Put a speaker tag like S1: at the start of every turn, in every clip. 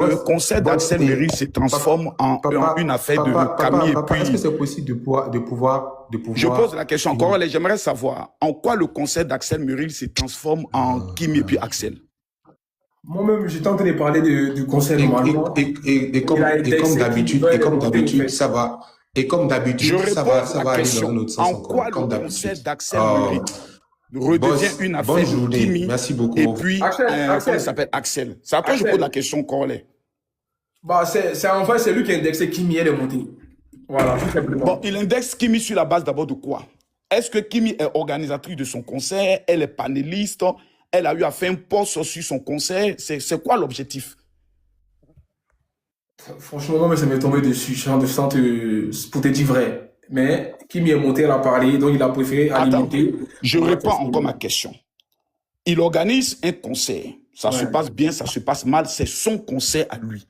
S1: Le concert d'Axel Meryl se transforme en une affaire de Camille et puis...
S2: Est-ce que c'est possible de pouvoir...
S1: Je pose la question encore, j'aimerais savoir en quoi le concert d'Axel Meryl se transforme en Kim et puis Axel.
S2: Moi-même, j'étais en train de parler du concert normalement.
S3: Et comme d'habitude, ça va. Et comme d'habitude, ça va aller dans un autre sens.
S1: En quoi le concert d'Axel Meryl redevient une affaire de Kimi et puis comment il s'appelle Axel. C'est à toi que je pose la question, Corley.
S2: Bah, c'est lui qui a indexé Kimi et les montées. Voilà, tout simplement.
S1: Bon, il indexe Kimi sur la base d'abord de quoi? Est-ce que Kimi est organisatrice de son concert? Elle est panéliste? Elle a eu à faire un post sur son concert? C'est quoi l'objectif?
S2: Franchement, moi, ça m'est tombé dessus. Pour te dire vrai. Mais Kimi est monté, elle a parlé, donc il a préféré alimenter.
S1: Je réponds encore ma question. Il organise un concert. Ça se passe bien, ça se passe mal. C'est son concert à lui.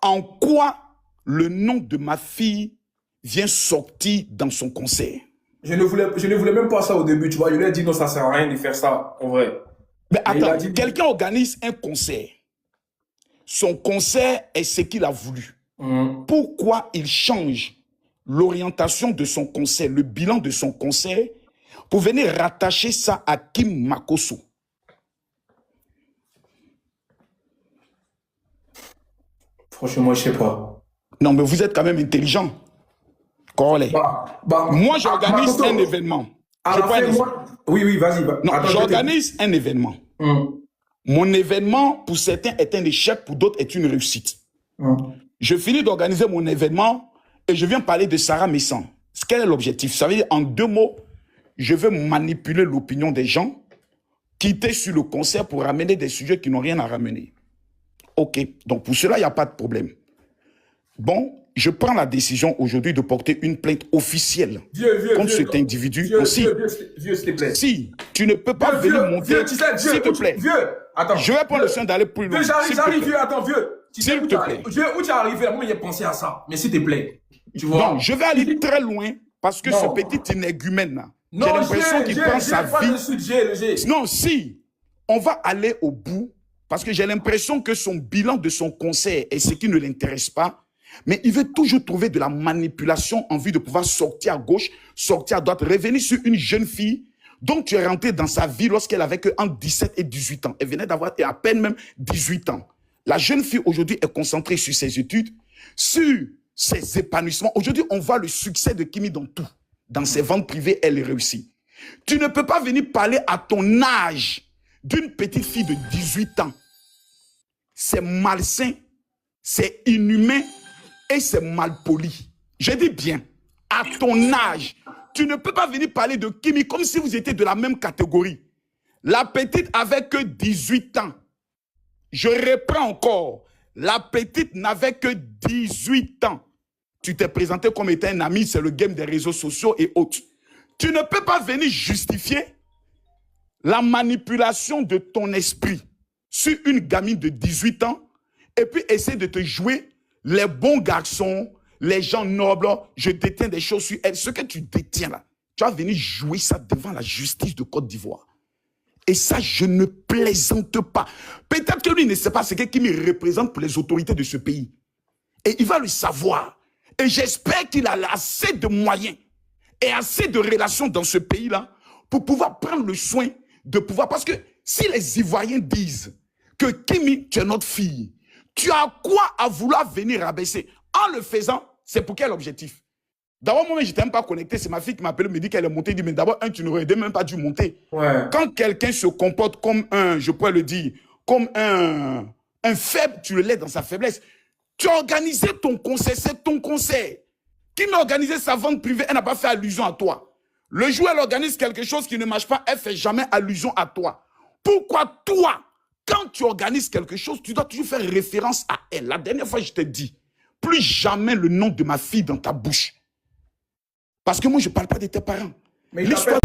S1: En quoi le nom de ma fille vient sortir dans son concert?
S2: Je ne voulais même pas ça au début, tu vois. Je lui ai dit non, ça sert à rien de faire ça, en vrai.
S1: Mais attends, quelqu'un organise un concert. Son concert est ce qu'il a voulu. Pourquoi il change l'orientation de son concert, le bilan de son concert, pour venir rattacher ça à Kim Makosso?
S2: Franchement, je ne sais pas.
S1: Non, mais vous êtes quand même intelligent. Corley. Moi, j'organise un événement.
S2: Oui, vas-y.
S1: Non, j'organise un événement. Mon événement, pour certains, est un échec, pour d'autres, est une réussite. Je finis d'organiser mon événement et je viens parler de Sarah Messan. Quel est l'objectif? Ça veut dire, en 2 mots, je veux manipuler l'opinion des gens, quitter sur le concert pour ramener des sujets qui n'ont rien à ramener. OK. Donc, pour cela, il n'y a pas de problème. Bon, je prends la décision aujourd'hui de porter une plainte officielle contre cet individu aussi.
S2: Vieux, s'il te plaît.
S1: Si tu ne peux pas venir monter, s'il te plaît.
S2: Attends.
S1: Je vais prendre le soin d'aller plus loin.
S2: J'arrive, vieux, attends, vieux.
S1: S'il te plaît.
S2: Vieux, où tu es arrivé? Moi, j'ai pensé à ça. Mais s'il te plaît. Tu vois?
S1: Non, je vais aller très loin parce que ce petit inégumène-là, j'ai l'impression qu'il prend sa vie. Non, si. On va aller au bout parce que j'ai l'impression que son bilan de son concert est ce qui ne l'intéresse pas. Mais il veut toujours trouver de la manipulation en vue de pouvoir sortir à gauche, sortir à droite, revenir sur une jeune fille dont tu es rentré dans sa vie lorsqu'elle avait que entre 17 et 18 ans. Elle venait d'avoir à peine même 18 ans. La jeune fille aujourd'hui est concentrée sur ses études, sur ses épanouissements. Aujourd'hui, on voit le succès de Kimi dans tout. Dans ses ventes privées, elle réussit. Tu ne peux pas venir parler à ton âge d'une petite fille de 18 ans. C'est malsain, c'est inhumain et c'est mal poli. Je dis bien, à ton âge, tu ne peux pas venir parler de Kimi comme si vous étiez de la même catégorie. La petite avait que 18 ans. Je reprends encore. La petite n'avait que 18 ans. Tu t'es présenté comme étant un ami, c'est le game des réseaux sociaux et autres. Tu ne peux pas venir justifier la manipulation de ton esprit sur une gamine de 18 ans et puis essayer de te jouer les bons garçons, les gens nobles, je détiens des choses sur elle. Ce que tu détiens là, tu vas venir jouer ça devant la justice de Côte d'Ivoire. Et ça, je ne plaisante pas. Peut-être que lui ne sait pas ce qu'il me représente pour les autorités de ce pays. Et il va le savoir. Et j'espère qu'il a assez de moyens et assez de relations dans ce pays-là pour pouvoir prendre le soin de pouvoir. Parce que si les Ivoiriens disent que Kimi, tu es notre fille, tu as quoi à vouloir venir rabaisser? En le faisant, c'est pour quel objectif? D'abord, moi, je n'étais même pas connecté. C'est ma fille qui m'appelle, me dit qu'elle est montée. Dit, mais d'abord, tu n'aurais même pas dû monter. Quand quelqu'un se comporte comme je pourrais le dire, comme un faible, tu le laisses dans sa faiblesse. Tu as organisé ton concert, c'est ton concert. Qui m'a organisé sa vente privée, elle n'a pas fait allusion à toi. Le jour où elle organise quelque chose qui ne marche pas, elle ne fait jamais allusion à toi. Pourquoi toi, quand tu organises quelque chose, tu dois toujours faire référence à elle? La dernière fois, je t'ai dit, plus jamais le nom de ma fille dans ta bouche. Parce que moi, je ne parle pas de tes parents. L'histoire...